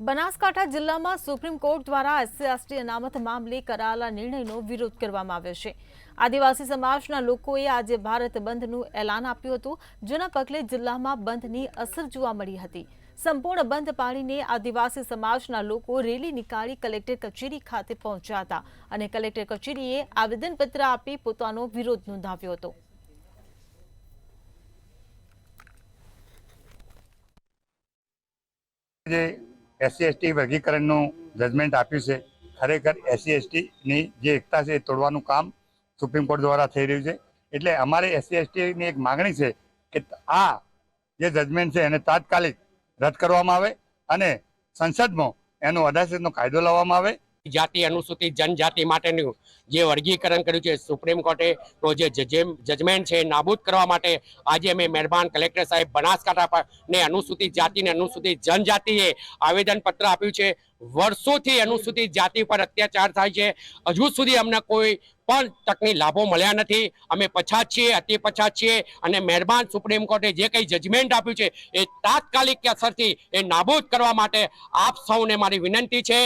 બનાસકાંઠા જિલ્લામાં supreme court દ્વારા SC/ST અનામત મામલે કરાયેલા નિર્ણયનો વિરોધ કરવામાં આવ્યો છે। આદિવાસી સમાજના લોકોએ આજે ભારત બંધનું એલાન આપ્યું હતું, જેના પગલે જિલ્લામાં બંધની અસર જોવા મળી હતી। સંપૂર્ણ બંધ પાડીને આદિવાસી સમાજના લોકો રેલી નીકાળી કલેક્ટર કચેરી ખાતે પહોંચ્યા હતા અને કલેક્ટર કચેરીએ આવેદનપત્ર આપી પોતાનો વિરોધ નોંધાવ્યો હતો। SC/ST વર્ગીકરણનું જજમેન્ટ આપ્યું છે। ખરેખર SC/ST ની જે એકતા છે એ તોડવાનું કામ સુપ્રીમ કોર્ટ દ્વારા થઈ રહ્યું છે। એટલે અમારે SC/ST ની એક માંગણી છે કે આ જે જજમેન્ટ છે એને તાત્કાલિક રદ કરવામાં આવે અને સંસદમાં એનો 18નો કાયદો લાવવામાં આવે। જાતિ અનુસૂચિત જનજાતિ માટેનું જે વર્ગીકરણ કર્યું છે સુપ્રીમ કોર્ટે તો જે જજમેન્ટ છે નાબૂદ કરવા માટે આજે અમે મહેરબાન કલેક્ટર સાહેબ બનાસકાંઠા ને અનુસૂચિત જાતિ ને અનુસૂચિત જનજાતિએ આવેદનપત્ર આપ્યું છે। વર્ષોથી અનુસૂચિત જાતિ પર અત્યાચાર થાય છે, હજુ સુધી અમને કોઈ પણ તકની લાભો મળ્યા નથી। અમે પછાત છીએ, અતિ પછાત છીએ અને મહેરબાન સુપ્રીમ કોર્ટે જે કંઈ જજમેન્ટ આપ્યું છે એ તાત્કાલિક અસરથી એ નાબૂદ કરવા માટે આપ સૌને મારી વિનંતી છે।